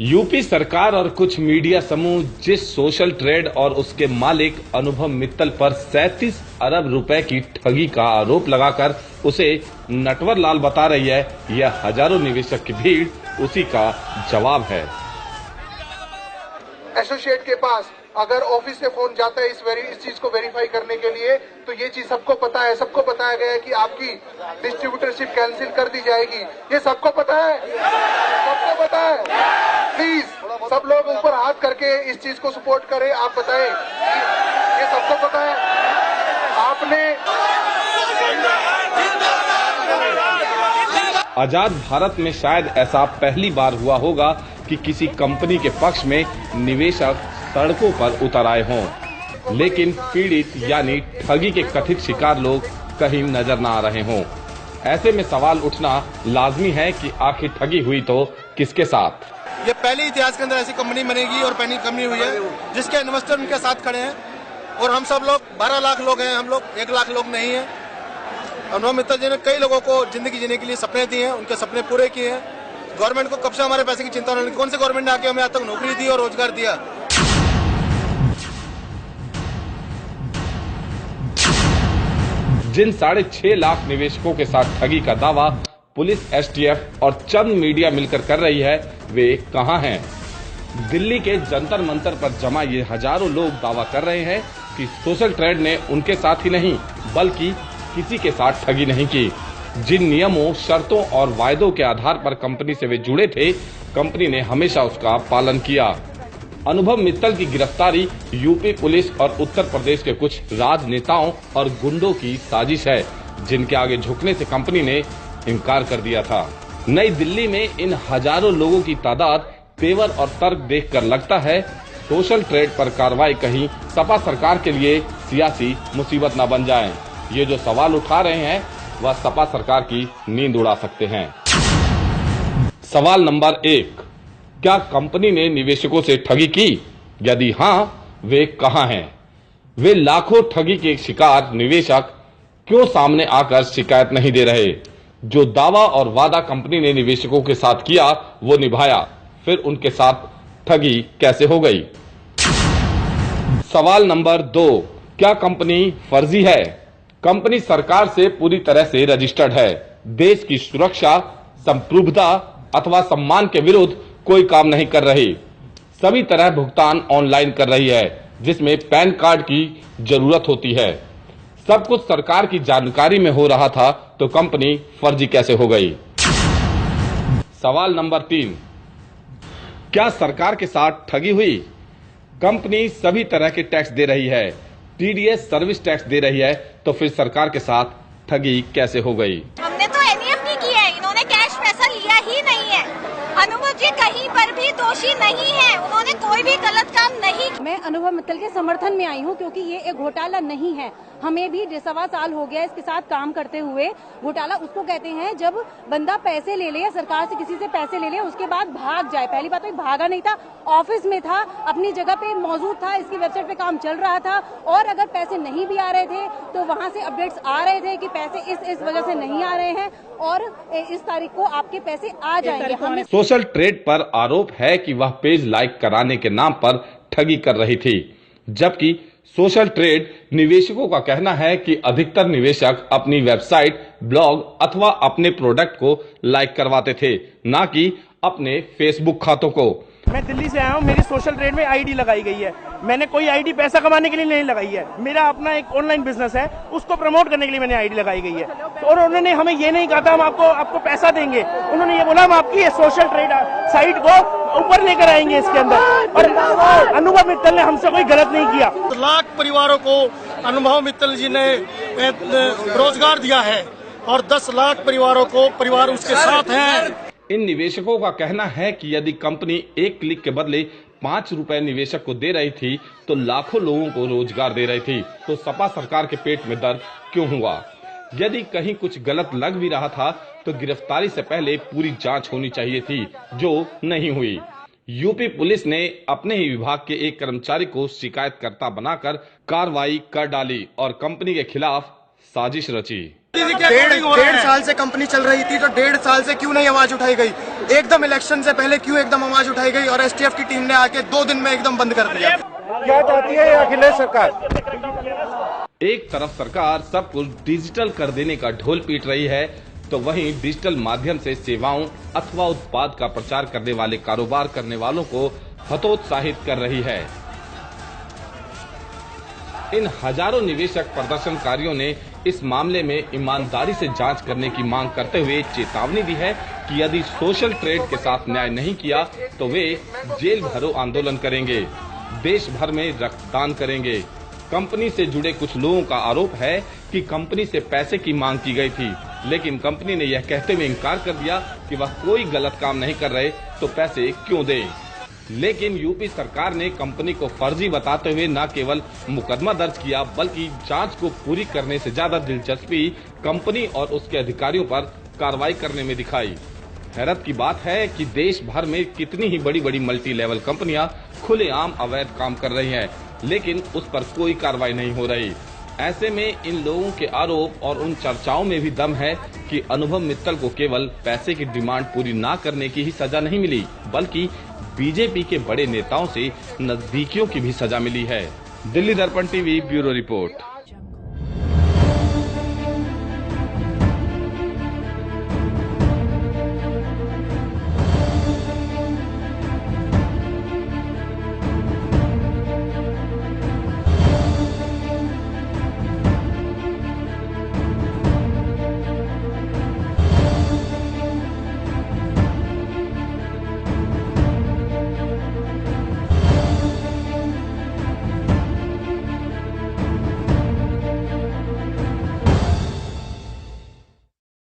UP सरकार और कुछ मीडिया समूह जिस सोशल ट्रेड और उसके मालिक अनुभव मित्तल पर 37 अरब रुपए की ठगी का आरोप लगाकर उसे नटवर लाल बता रही है, यह हजारों निवेशक की भीड़ उसी का जवाब है। एसोसिएट के पास अगर ऑफिस से फोन जाता है इस चीज को वेरीफाई करने के लिए, तो ये चीज सबको पता है, सबको बताया गया है कि आपकी डिस्ट्रीब्यूटरशिप कैंसिल कर दी जाएगी। ये सबको पता है, सबको पता है। प्लीज सब लोग ऊपर हाथ करके इस चीज को सपोर्ट करें। आप बताएं, ये सबको पता है। आपने आजाद भारत में शायद ऐसा पहली बार हुआ होगा कि किसी कंपनी के पक्ष में निवेशक सड़कों पर उतर आए हों, लेकिन पीड़ित यानी ठगी के कथित शिकार लोग कहीं नजर न आ रहे हों। ऐसे में सवाल उठना लाजमी है कि आखिर ठगी हुई तो किसके साथ। ये पहले इतिहास के अंदर ऐसी कंपनी बनेगी और पहली कंपनी हुई है जिसके इन्वेस्टर उनके साथ खड़े हैं, और हम सब लोग 12 लाख लोग हैं, हम लोग 1 लाख लोग नहीं हैं। अनुभव मित्तल जी ने कई लोगों को जिंदगी जीने के लिए सपने दिए हैं, उनके सपने पूरे किए हैं। गवर्नमेंट को कब से हमारे पैसे की चिंता नहीं, कौन से गवर्नमेंट ने आके हमें आज तक नौकरी दी और रोजगार दिया। जिन 6.5 लाख निवेशकों के साथ ठगी का दावा पुलिस, एसटीएफ और चंद मीडिया मिलकर कर रही है, वे कहां हैं? दिल्ली के जंतर मंतर पर जमा ये हजारों लोग दावा कर रहे हैं कि सोशल ट्रेड ने उनके साथ ही नहीं बल्कि किसी के साथ ठगी नहीं की। जिन नियमों, शर्तों और वायदों के आधार पर कंपनी से वे जुड़े थे, कंपनी ने हमेशा उसका पालन किया। अनुभव मित्तल की गिरफ्तारी यूपी पुलिस और उत्तर प्रदेश के कुछ राजनेताओं और गुंडों की साजिश है, जिनके आगे झुकने से कंपनी ने इनकार कर दिया था। नई दिल्ली में इन हजारों लोगों की तादाद, तेवर और तर्क देखकर लगता है सोशल ट्रेड पर कार्रवाई कहीं सपा सरकार के लिए सियासी मुसीबत न बन जाए। ये जो सवाल उठा रहे हैं वह सपा सरकार की नींद उड़ा सकते हैं। सवाल नंबर 1, क्या कंपनी ने निवेशकों से ठगी की? यदि हाँ, वे कहां हैं? वे लाखों ठगी के शिकार निवेशक क्यों सामने आकर शिकायत नहीं दे रहे? जो दावा और वादा कंपनी ने निवेशकों के साथ किया वो निभाया, फिर उनके साथ ठगी कैसे हो गई? सवाल नंबर 2, क्या कंपनी फर्जी है? कंपनी सरकार से पूरी तरह से रजिस्टर्ड है, देश की सुरक्षा, संप्रभुता अथवा सम्मान के विरुद्ध कोई काम नहीं कर रही, सभी तरह भुगतान ऑनलाइन कर रही है, जिसमें पैन कार्ड की जरूरत होती है। सब कुछ सरकार की जानकारी में हो रहा था, तो कंपनी फर्जी कैसे हो गई? सवाल नंबर 3, क्या सरकार के साथ ठगी हुई? कंपनी सभी तरह के टैक्स दे रही है, टीडीएस सर्विस टैक्स दे रही है, तो फिर सरकार के साथ ठगी कैसे हो गई? हमने तो एनईएफटी की है, इन्होंने कैश पैसा लिया ही नहीं है। अनुभव जी कहीं पर भी दोषी नहीं है, उन्होंने कोई भी गलत काम नहीं। मैं अनुभव मित्तल के समर्थन में आई हूँ, क्योंकि ये एक घोटाला नहीं है। हमें भी 1.25 साल हो गया इसके साथ काम करते हुए। घोटाला उसको कहते हैं जब बंदा पैसे ले ले या सरकार से किसी से पैसे ले ले, उसके बाद भाग जाए। पहली बात तो भागा नहीं था, ऑफिस में था, अपनी जगह पे मौजूद था, इसकी वेबसाइट पे काम चल रहा था, और अगर पैसे नहीं भी आ रहे थे तो वहाँ से अपडेट्स आ रहे थे कि पैसे इस वजह से नहीं आ रहे हैं और इस तारीख को आपके पैसे आ जाएंगे। सोशल ट्रेड पर आरोप है कि वह पेज लाइक कराने के नाम पर ठगी कर रही थी, जबकि सोशल ट्रेड निवेशकों का कहना है कि अधिकतर निवेशक अपनी वेबसाइट, ब्लॉग अथवा अपने प्रोडक्ट को लाइक करवाते थे, ना कि अपने फेसबुक खातों को। मैं दिल्ली से आया हूँ, मेरी सोशल ट्रेड में आईडी लगाई गई है। मैंने कोई आईडी पैसा कमाने के लिए नहीं लगाई है, मेरा अपना एक ऑनलाइन बिजनेस है, उसको प्रमोट करने के लिए मैंने आईडी लगाई गई है। और उन्होंने हमें ये नहीं कहा था हम आपको पैसा देंगे, उन्होंने ये बोला हम आपकी ये सोशल ट्रेड साइट को ऊपर लेकर आएंगे इसके अंदर। और अनुभव मित्तल ने हमसे कोई गलत नहीं किया। लाख परिवारों को अनुभव मित्तल जी ने रोजगार दिया है और 10 लाख परिवारों को परिवार उसके साथ हैं। इन निवेशकों का कहना है कि यदि कंपनी 1 क्लिक के बदले 5 रुपए निवेशक को दे रही थी तो लाखों लोगों को रोजगार दे रही थी, तो सपा सरकार के पेट में दर्द क्यों हुआ? यदि कहीं कुछ गलत लग भी रहा था तो गिरफ्तारी से पहले पूरी जांच होनी चाहिए थी, जो नहीं हुई। यूपी पुलिस ने अपने ही विभाग के एक कर्मचारी को शिकायतकर्ता बनाकर कार्रवाई कर डाली और कंपनी के खिलाफ साजिश रची। डेढ़ साल से कंपनी चल रही थी, तो 1.5 साल से क्यों नहीं आवाज उठाई गई? एकदम इलेक्शन से पहले क्यों एकदम आवाज उठाई गई और एसटीएफ की टीम ने आके 2 दिन में एकदम बंद कर दिया? क्या चाहती है अखिलेश सरकार? एक तरफ सरकार सब कुछ डिजिटल कर देने का ढोल पीट रही है, तो वहीं डिजिटल माध्यम से सेवाओं अथवा उत्पाद का प्रचार करने वाले कारोबार करने वालों को हतोत्साहित कर रही है। इन हजारों निवेशक प्रदर्शनकारियों ने इस मामले में ईमानदारी से जांच करने की मांग करते हुए चेतावनी दी है कि यदि सोशल ट्रेड के साथ न्याय नहीं किया तो वे जेल भरो आंदोलन करेंगे, देश भर में रक्तदान करेंगे। कंपनी से जुड़े कुछ लोगों का आरोप है कि कंपनी से पैसे की मांग की गई थी, लेकिन कंपनी ने यह कहते हुए इनकार कर दिया कि वह कोई गलत काम नहीं कर रहे, तो पैसे क्यों दें। लेकिन यूपी सरकार ने कंपनी को फर्जी बताते हुए न केवल मुकदमा दर्ज किया, बल्कि जांच को पूरी करने से ज्यादा दिलचस्पी कंपनी और उसके अधिकारियों पर कार्रवाई करने में दिखाई। हैरत की बात है कि देश भर में कितनी ही बड़ी बड़ी मल्टी लेवल कंपनियां खुलेआम अवैध काम कर रही हैं, लेकिन उस पर कोई कार्रवाई नहीं हो रही। ऐसे में इन लोगों के आरोप और उन चर्चाओं में भी दम है कि अनुभव मित्तल को केवल पैसे की डिमांड पूरी न करने की ही सजा नहीं मिली, बल्कि बीजेपी के बड़े नेताओं से नजदीकियों की भी सजा मिली है। दिल्ली दर्पण टीवी ब्यूरो रिपोर्ट।